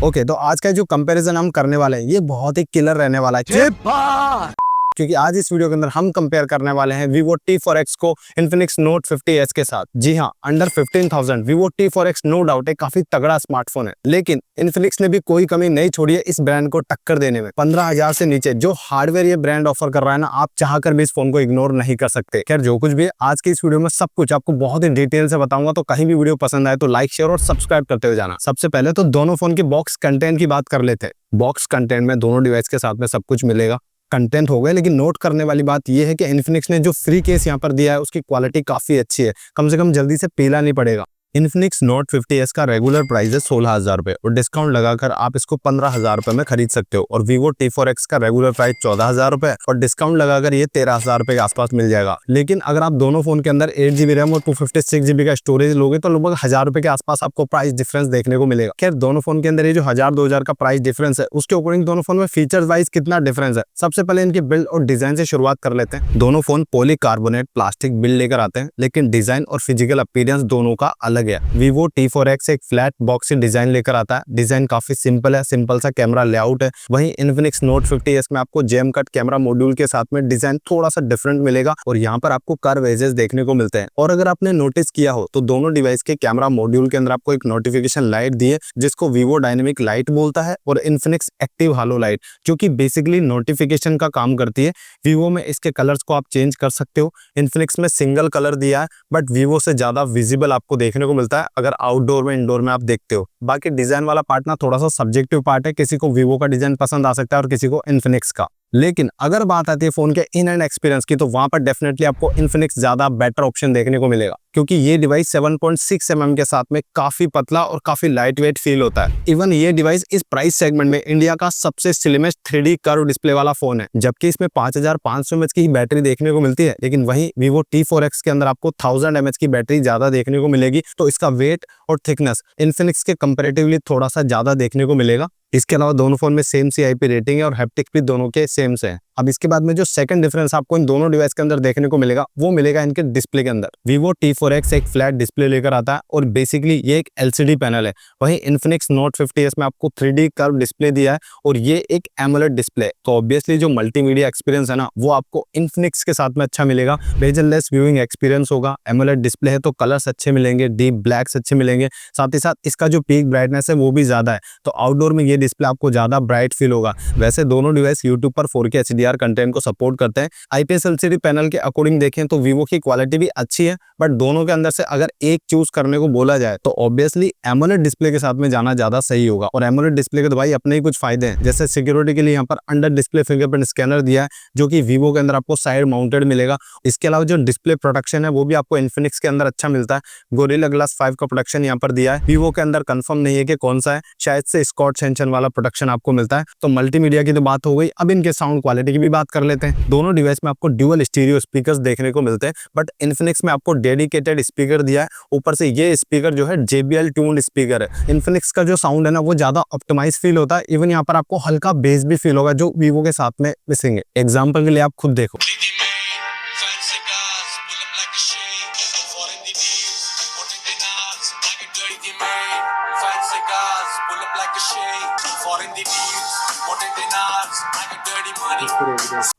Okay, तो आज का जो कंपैरिजन हम करने वाले हैं ये बहुत ही किलर रहने वाला है, क्योंकि आज इस वीडियो के अंदर हम कंपेयर करने वाले हैं Vivo T4X को Infinix Note 50s के साथ। जी हाँ, under 15,000 Vivo T4X no doubt एक काफी तगड़ा स्मार्टफोन है, लेकिन Infinix ने भी कोई कमी नहीं छोड़ी है इस ब्रांड को टक्कर देने में। 15,000 से नीचे जो हार्डवेयर ये ब्रांड ऑफर कर रहा है ना, आप चाहकर भी इस फोन को इग्नोर नहीं कर सकते। खैर, जो कुछ भी आज की इस वीडियो में सब कुछ आपको बहुत ही डिटेल से बताऊंगा, तो कहीं भी वीडियो पसंद आए तो लाइक, शेयर और सब्सक्राइब करते हुए जाना। सबसे पहले तो दोनों फोन की बॉक्स कंटेंट की बात कर लेते हैं। बॉक्स कंटेंट में दोनों डिवाइस के साथ में सब कुछ मिलेगा, कंटेंट हो गए, लेकिन नोट करने वाली बात यह है कि इन्फिनिक्स ने जो फ्री केस यहाँ पर दिया है उसकी क्वालिटी काफी अच्छी है, कम से कम जल्दी से पीला नहीं पड़ेगा। इन्फिनिक्स नोट 50s का रेगुलर प्राइस है 16,000 रुपए और डिस्काउंट लगाकर आप इसको 15,000 रुपए में खरीद सकते हो। और Vivo T4X का रेगुलर प्राइस 14,000 रुपए और डिस्काउंट लगाकर ये 13,000 रुपए के आसपास मिल जाएगा। लेकिन अगर आप दोनों फोन के अंदर 8GB रैम और 256GB का स्टोरेज लोगे तो लगभग 1,000 रुपए के आसपास आपको प्राइस डिफरेंस देखने को मिलेगा। खैर, दोनों फोन के अंदर ये जो 1,000-2,000 का प्राइस डिफरेंस है उसके अकॉर्डिंग दोनों फोन में फीचर्स वाइज कितना डिफरेंस है। सबसे पहले इनके बिल्ड और डिजाइन से शुरुआत कर लेते हैं। दोनों फोन पॉलीकार्बोनेट प्लास्टिक बिल्ड लेकर आते हैं, लेकिन डिजाइन और फिजिकल अपीयरेंस दोनों का अलग है। Vivo T4X एक फ्लैट बॉक्सी डिजाइन लेकर आता है। डिजाइन काफी सिंपल है, सिंपल सा कैमरा लेआउट है। वहीं Infinix Note 50s में आपको जेम कट कैमरा मॉड्यूल के साथ में डिजाइन थोड़ा सा डिफरेंट मिलेगा और यहाँ पर आपको कर्व एजेस देखने को मिलते हैं। और अगर आपने नोटिस किया हो तो दोनों डिवाइस के कैमरा मॉड्यूल के अंदर आपको एक नोटिफिकेशन लाइट दी है जिसको Vivo डायनेमिक लाइट बोलता है और Infinix एक्टिव हालो लाइट जो कि बेसिकली नोटिफिकेशन का काम करती है। Vivo में इसके कलर्स को आप चेंज कर सकते हो। Infinix में सिंगल कलर दिया है, बट Vivo से ज्यादा विजिबल आपको देखने को मिलता है अगर आउटडोर में इंडोर में आप देखते हो। बाकी डिजाइन वाला पार्ट ना थोड़ा सा सब्जेक्टिव पार्ट है, किसी को Vivo का डिजाइन पसंद आ सकता है और किसी को Infinix का। लेकिन अगर बात आती है फोन के इन एंड एक्सपीरियंस की तो वहां पर डेफिनेटली आपको Infinix ज्यादा बेटर ऑप्शन देखने को मिलेगा, क्योंकि ये डिवाइस 7.6 mm के साथ में काफी पतला और काफी लाइट वेट फील होता है। इवन ये डिवाइस इस प्राइस सेगमेंट में इंडिया का सबसे स्लिमेस्ट 3D कर्व डिस्प्ले वाला फोन है, जबकि इसमें 5,500 mAh की बैटरी देखने को मिलती है। लेकिन वहीं Vivo T4X के अंदर आपको 1000 mAh की बैटरी ज्यादा देखने को मिलेगी, तो इसका वेट और थिकनेस Infinix के कंपेरेटिवली थोड़ा सा ज्यादा देखने को मिलेगा। इसके अलावा दोनों फोन में सेम CIP रेटिंग है और हैप्टिक भी दोनों के सेम से है। अब इसके बाद में जो सेकंड डिफरेंस आपको इन दोनों डिवाइस के अंदर देखने को मिलेगा वो मिलेगा इनके डिस्प्ले के अंदर। Vivo T4X एक फ्लैट डिस्प्ले लेकर आता है और बेसिकली ये एक LCD पैनल है। वहीं Infinix Note 50s में आपको 3D कर्व डिस्प्ले दिया है और ये एक AMOLED डिस्प्ले। तो ऑब्वियसली जो मल्टीमीडिया एक्सपीरियंस है ना वो आपको Infinix के साथ में अच्छा मिलेगा। बेजललेस व्यूइंग एक्सपीरियंस होगा। AMOLED डिस्प्ले है तो कलर्स अच्छे मिलेंगे, डीप ब्लैक्स अच्छे मिलेंगे, साथ ही साथ इसका जो पीक ब्राइटनेस है वो भी ज्यादा है, तो आउटडोर में ये डिस्प्ले आपको ज्यादा ब्राइट फील होगा। वैसे दोनों डिवाइस YouTube पर 4K HDR कंटेंट को सपोर्ट करते हैं। IPS LCD पैनल के अकॉर्डिंग देखें तो Vivo की क्वालिटी भी अच्छी है, बट दोनों के अंदर से अगर एक चूज करने को बोला जाए तो ऑब्वियसली AMOLED डिस्प्ले के साथ में जाना ज्यादा सही होगा। और AMOLED डिस्प्ले के तो भाई अपने ही कुछ फायदे हैं, जैसे सिक्योरिटी के लिए यहाँ पर अंडर डिस्प्ले फिंगरप्रिंट स्कैनर दिया है जो कि Vivo के अंदर आपको साइड माउंटेड मिलेगा। इसके अलावा जो डिस्प्ले प्रोटेक्शन है वो भी आपको Infinix के अंदर अच्छा मिलता है। गोरिल्ला ग्लास 5 का प्रोटेक्शन यहाँ पर दिया है। Vivo के अंदर कंफर्म नहीं है कि कौन सा है, शायद से स्कॉट सेंशन वाला प्रोटेक्शन आपको मिलता है। तो मल्टीमीडिया की तो बात हो गई, अब इनके साउंड क्वालिटी की भी बात कर लेते हैं। दोनों डिवाइस में आपको ड्यूअल स्टीरियो स्पीकर्स देखने को मिलते हैं, बट Infinix में आपको डेडिकेटेड स्पीकर दिया है। ऊपर से ये स्पीकर जो है JBL ट्यून्ड स्पीकर है। Infinix का जो साउंड है ना वो ज्यादा ऑप्टिमाइज फील होता है। इवन यहाँ पर आपको हल्का बेस भी फील होगा जो Vivo के साथ में मिसिंग है। एग्जाम्पल के लिए आप खुद देखो,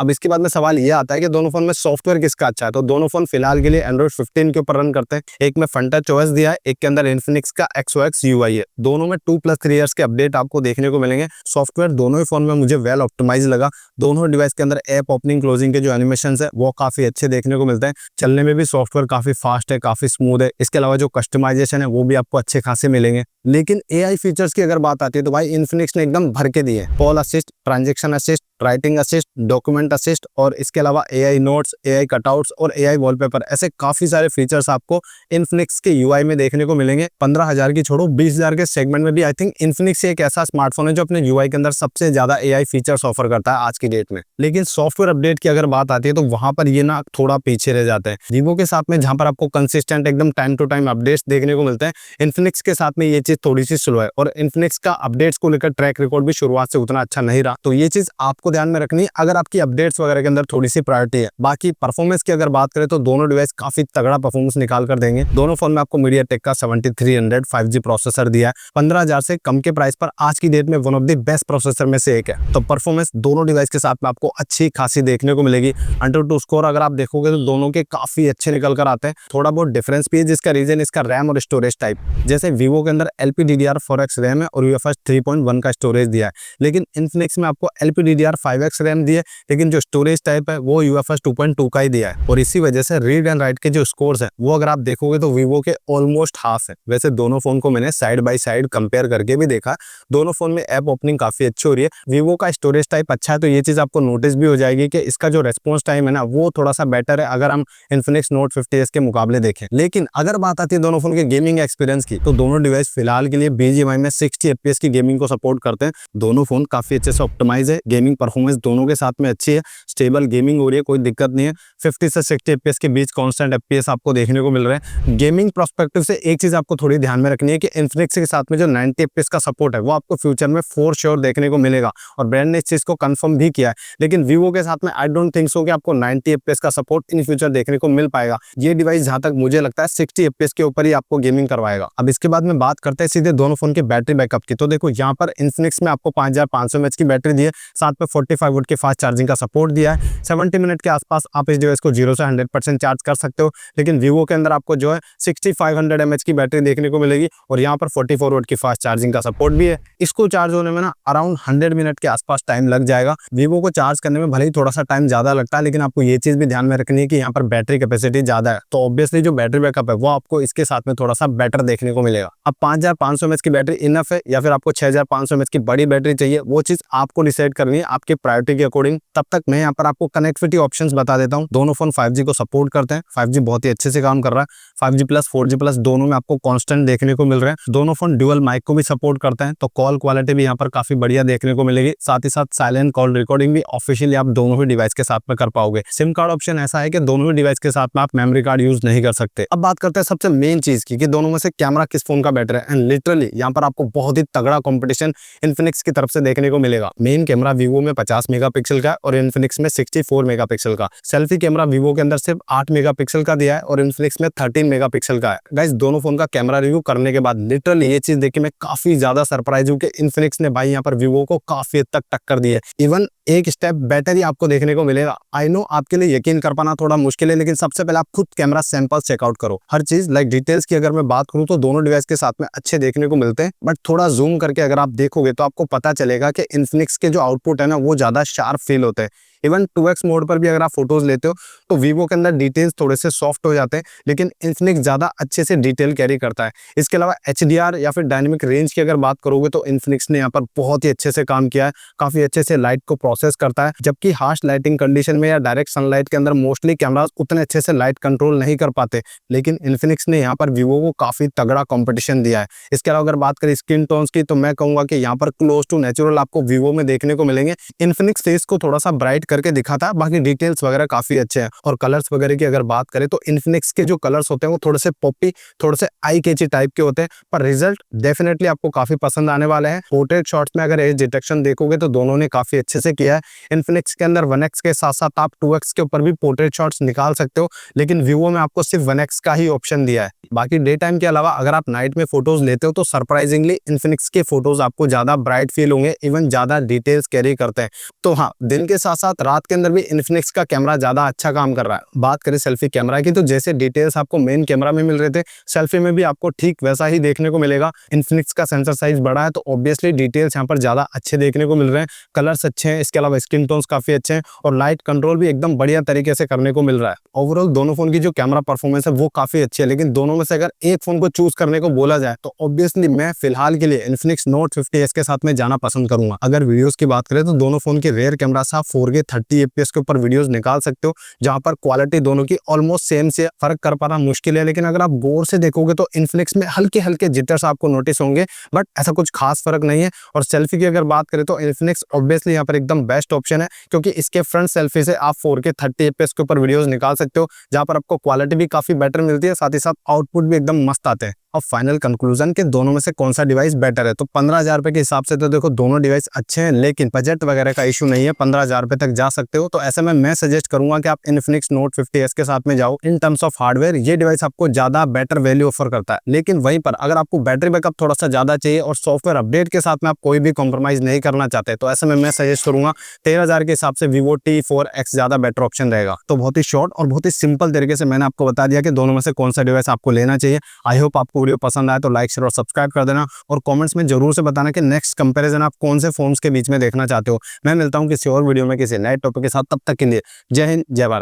अब इसके बाद में सवाल ये आता है कि दोनों फोन में सॉफ्टवेयर किसका अच्छा है। तो दोनों फोन फिलहाल के लिए Android 15 के ऊपर रन करते हैं। एक में FunTouch OS दिया है, एक के अंदर Infinix का XOX UI है। दोनों में 2+3 इयर्स के अपडेट आपको देखने को मिलेंगे। सॉफ्टवेयर दोनों ही फोन में मुझे वेल ऑप्टिमाइज लगा। दोनों डिवाइस के अंदर ऐप ओपनिंग क्लोजिंग के जो एनिमेशन है वो काफी अच्छे देखने को मिलते हैं। चलने में भी सॉफ्टवेयर काफी फास्ट है, काफी स्मूथ है। इसके अलावा जो कस्टमाइजेशन है वो भी आपको अच्छे खासे मिलेंगे। लेकिन AI फीचर्स की अगर बात आती है तो भाई Infinix ने एकदम भर के दिए। Call assist, transaction assist, writing assist, document assist और इसके अलावा AI नोट्स, AI कटआउट्स और AI वॉलपेपर, ऐसे काफी सारे फीचर्स आपको Infinix के UI में देखने को मिलेंगे। 15,000 की छोड़ो 20,000 के सेगमेंट में भी आई थिंक Infinix एक ऐसा स्मार्टफोन है जो अपने UI के अंदर सबसे ज्यादा AI फीचर्स ऑफर करता है आज की डेट में। लेकिन सॉफ्टवेयर अपडेट की अगर बात आती है तो वहां पर ये ना थोड़ा पीछे रह जाते हैं। Vivo के साथ में जहां पर आपको कंसिस्टेंट एकदम टाइम टू टाइम अपडेट्स देखने को मिलते हैं, Infinix के साथ में ये चीज थोड़ी सी स्लो है और इन्फिनिक्स का अपडेट्स को लेकर ट्रैक रिकॉर्ड भी शुरुआत से उतना अच्छा नहीं रहा, तो ये चीज आपको ध्यान में रखनी है अगर आपकी अपडेट्स वगैरह के अंदर थोड़ी सी प्रायोरिटी है। बाकी परफॉर्मेंस की अगर बात करें तो दोनों डिवाइस काफी तगड़ा परफॉर्मेंस निकाल कर देंगे। दोनों फोन में आपको MediaTek का 7300 5G प्रोसेसर दिया है। 15,000 से कम के प्राइस पर आज की डेट में one of the best processor में से एक है। तो परफॉर्मेंस दोनों डिवाइस के साथ में आपको अच्छी खासी देखने को मिलेगी। AnTuTu स्कोर अगर आप देखोगे तो दोनों के काफी अच्छे निकल कर आते हैं। थोड़ा बहुत डिफरेंस भी है जिसका रीजन इसका रैम और स्टोरेज टाइप। जैसे Vivo के अंदर LPDDR4X रैम है और UFS 3.1 का स्टोरेज दिया है, लेकिन इन्फिनिक्स में आपको LPDDR5X रैम दी है, लेकिन जो स्टोरेज टाइप है वो UFS 2.2 का ही दिया है। और इसी वजह से रीड एंड राइट के जो स्कोर्स हैं वो अगर आप देखोगे तो Vivo के ऑलमोस्ट हाफ है। वैसे दोनों फोन को मैंने साइड बाय साइड कंपेयर करके भी देखा, दोनों फोन में ऐप ओपनिंग काफी अच्छी हो रही है। Vivo का स्टोरेज टाइप अच्छा है तो ये चीज आपको नोटिस भी हो जाएगी कि इसका जो रेस्पॉन्स टाइम है ना वो थोड़ा सा बेटर है अगर हम Infinix Note 50s के मुकाबले देखें। लेकिन अगर बात आती है दोनों फोन के गेमिंग एक्सपीरियंस की तो दोनों डिवाइस फिलहाल के लिए BGMI में 60 FPS की गेमिंग को सपोर्ट करते हैं। दोनों फोन काफी अच्छे से ऑप्टिमाइज है, गेमिंग परफॉर्मेंस दोनों के साथ में अच्छी है, स्टेबल गेमिंग हो रही है, कोई दिक्कत नहीं है। 50 से 60 FPS के बीच कांस्टेंट FPS आपको देखने को मिल रहे हैं। गेमिंग पर्सपेक्टिव से एक चीज आपको थोड़ी ध्यान में रखनी है कि Infinix के साथ में जो 90 FPS का सपोर्ट है वो आपको फ्यूचर में फॉर श्योर देखने को मिलेगा और ब्रांड ने इस चीज को कंफर्म भी किया है। लेकिन Vivo के साथ में आई डोंट थिंक सो कि आपको 90 FPS का सपोर्ट इन फ्यूचर देखने को मिल पाएगा। ये डिवाइस जहां तक मुझे लगता है 60 FPS के ऊपर ही आपको गेमिंग करवाएगा। अब इसके बाद में बात करते हैं सीधे दोनों फोन के बैटरी बैकअप की। तो देखो यहाँ पर Infinix में आपको 5500 mAh की बैटरी दी है, साथ में 45 वोल्ट की फास्ट चार्जिंग का सपोर्ट दिया है। 70 मिनट के आसपास आप इस डिवाइस को 0 से 100% चार्ज कर सकते हो। लेकिन Vivo के अंदर आपको जो है 6500 mAh की बैटरी देखने को मिलेगी और यहाँ पर 44 वोल्ट की फास्ट चार्जिंग का सपोर्ट भी है। इसको चार्ज होने में ना अराउंड 100 मिनट के आसपास टाइम लग जाएगा। Vivo को चार्ज करने में भले ही थोड़ा सा टाइम ज्यादा लगता है, लेकिन आपको ये चीज भी ध्यान में रखनी है कि यहाँ पर बैटरी कैपेसिटी ज्यादा है, तो ऑब्वियसली जो बैटरी बैकअप है वो आपको इसके साथ में थोड़ा सा बेटर देखने को मिलेगा। अब 5500 mAh की बैटरी इनफ है या फिर आपको 6500 mAh की बड़ी बैटरी चाहिए, वो चीज आपको डिसाइड करनी है आपके प्रायोरिटी के अकॉर्डिंग। तब तक मैं यहाँ पर आपको कनेक्टिविटी ऑप्शंस बता देता हूँ। दोनों फोन 5G को सपोर्ट करते हैं, 5G बहुत ही अच्छे से काम कर रहा है। 5G प्लस 4G प्लस दोनों में आपको कांस्टेंट देखने को मिल रहे हैं। दोनों फोन ड्यूअल माइक को भी सपोर्ट करते हैं, तो कॉल क्वालिटी भी यहाँ पर काफी बढ़िया देखने को मिलेगी। साथ ही साथ साइलेंट कॉल रिकॉर्डिंग भी ऑफिशियली आप दोनों ही डिवाइस के साथ में कर पाओगे। सिम कार्ड ऑप्शन ऐसा है कि दोनों ही डिवाइस के साथ में आप मेमोरी कार्ड यूज नहीं कर सकते। अब बात करते हैं सबसे मेन चीज की कि दोनों में से कैमरा किस फोन का बेटर है, एंड लिटरली यहाँ पर आपको बहुत ही तगड़ा कंपटीशन Infinix की तरफ से देखने को मिलेगा। मेन कैमरा Vivo में 50 मेगापिक्सल का और Infinix में 64 मेगापिक्सल का। सेल्फी कैमरा Vivo के अंदर सिर्फ 8 मेगापिक्सल का दिया है और Infinix में 13 मेगापिक्सल का है। गाइस दोनों फोन का कैमरा रिव्यू करने के बाद लिटरली ये चीज देख के मैं काफी ज्यादा सरप्राइज हूँ कि Infinix ने भाई यहाँ पर Vivo को काफी हद तक टक्कर दी है। इवन एक स्टेप बेटर ही आपको देखने को मिलेगा। आई नो आपके लिए यकीन कर पाना थोड़ा मुश्किल है, लेकिन सबसे पहले आप खुद कैमरा सैंपल चेकआउट करो। हर चीज लाइक डिटेल्स की अगर मैं बात करूं तो दोनों डिवाइस के साथ में अच्छे देखने को मिलते हैं, बट थोड़ा जूम करके अगर आप देखोगे तो आपको पता चलेगा कि Infinix के जो आउटपुट है ना वो ज्यादा शार्प फील होते हैं। इवन 2x मोड पर भी अगर आप फोटोज लेते हो तो Vivo के अंदर डिटेल्स थोड़े से सॉफ्ट हो जाते हैं, लेकिन Infinix ज्यादा अच्छे से डिटेल कैरी करता है। इसके अलावा HDR या फिर डायनेमिक रेंज की अगर बात करोगे तो Infinix ने यहाँ पर बहुत ही अच्छे से काम किया है, काफी अच्छे से लाइट को प्रोसेस करता है। जबकि हार्श लाइटिंग कंडीशन में या डायरेक्ट सनलाइट के अंदर मोस्टली कैमरास उतने अच्छे से लाइट कंट्रोल नहीं कर पाते, लेकिन Infinix ने यहाँ पर Vivo को काफी तगड़ा कॉम्पिटिशन दिया है। इसके अलावा अगर बात करें स्किन टोन्स की तो मैं कहूंगा कि यहाँ पर क्लोज टू नेचुरल आपको Vivo में देखने को मिलेंगे। Infinix फेस को थोड़ा सा ब्राइट करके दिखाता है, बाकी डिटेल्स वगैरह काफी अच्छे हैं। और कलर्स वगैरह की अगर बात करें तो Infinix के जो कलर्स होते हैं वो थोड़े से पॉपी, थोड़े से आई कैची टाइप के होते हैं, पर रिजल्ट डेफिनेटली आपको काफी पसंद आने वाले हैं। पोर्ट्रेट शॉट्स में अगर एज डिटेक्शन देखोगे तो दोनों ने काफी अच्छे से किया है। Infinix के अंदर 1x के साथ साथ आप 2x के ऊपर भी पोर्ट्रेट शॉट्स निकाल सकते हो, लेकिन Vivo में आपको सिर्फ 1x का ही ऑप्शन दिया है। बाकी डे टाइम के अलावा अगर आप नाइट में फोटोज लेते हो तो सरप्राइजिंगली Infinix के फोटोज आपको ज्यादा ब्राइट फील होंगे, इवन ज्यादा डिटेल्स कैरी करते हैं। तो हाँ, दिन के साथ साथ रात के अंदर भी Infinix का कैमरा ज्यादा अच्छा काम कर रहा है। बात करें सेल्फी कैमरा की तो जैसे डिटेल्स आपको मेन कैमरा में मिल रहे थे, सेल्फी में भी आपको ठीक वैसा ही देखने को मिलेगा। Infinix का सेंसर साइज बड़ा है तो ऑब्वियसली डिटेल्स यहाँ पर ज्यादा अच्छे देखने को मिल रहे हैं, कलर्स अच्छे हैं, इसके अलावा स्किन टोन्स काफी अच्छे हैं और लाइट कंट्रोल भी एकदम बढ़िया तरीके से करने को मिल रहा है। ओवरऑल दोनों फोन की जो कैमरा परफॉर्मेंस है वो काफी अच्छी है, लेकिन दोनों में से अगर एक फोन को चूज करने को बोला जाए तो ऑब्वियसली मैं फिलहाल के लिए Infinix Note 50s के साथ में जाना पसंद करूंगा। अगर वीडियोस की बात करें तो दोनों फोन के रेयर कैमरा से आप 4K 30 fps के ऊपर वीडियोस निकाल सकते हो, जहां पर क्वालिटी दोनों की ऑलमोस्ट सेम से, फर्क कर पाना मुश्किल है। लेकिन अगर आप गौर से देखोगे तो Infinix में हल्के हल्के जिटर्स आपको नोटिस होंगे, बट ऐसा कुछ खास फर्क नहीं है। और सेल्फी की अगर बात करें तो Infinix ऑब्वियसली यहाँ पर एकदम बेस्ट ऑप्शन है, क्योंकि इसके फ्रंट सेल्फी से आप 4K 30 fps के ऊपर वीडियोस निकाल सकते हो, जहां पर आपको क्वालिटी भी काफी बेटर मिलती है, साथ ही साथ आउटपुट भी एकदम मस्त आते हैं। अब फाइनल कंक्लूजन के दोनों में से कौन सा डिवाइस बेटर है, तो 15,000 रुपए के हिसाब से तो देखो दोनों डिवाइस अच्छे हैं, लेकिन बजट वगैरह का इशू नहीं है, 15,000 रुपए तक जा सकते हो। तो ऐसे में मैं सजेस्ट करूंगा कि आप इन्फिनिक्स नोट 50s के साथ में जाओ। इन टर्म्स ऑफ हार्डवेयर ये डिवाइस आपको ज्यादा बेटर वैल्यू ऑफर करता है, लेकिन वहीं पर अगर आपको बैटरी बैकअप थोड़ा सा ज्यादा चाहिए और सॉफ्टवेयर अपडेट के साथ में आप कोई भी कॉम्प्रोमाइज नहीं करना चाहते, तो ऐसे में मैं सजेस्ट करूंगा 13,000 के हिसाब से Vivo T4X ज्यादा बेटर ऑप्शन रहेगा। तो बहुत ही शॉर्ट और बहुत ही सिंपल तरीके से मैंने आपको बता दिया कि दोनों में से कौन सा डिवाइस आपको लेना चाहिए। आई होप आपको वीडियो पसंद आए तो लाइक शेयर और सब्सक्राइब कर देना, और कमेंट्स में जरूर से बताना कि नेक्स्ट कंपैरिजन आप कौन से फोन्स के बीच में देखना चाहते हो। मैं मिलता हूं किसी और वीडियो में किसी नए टॉपिक के साथ, तब तक के लिए जय हिंद जय भारत।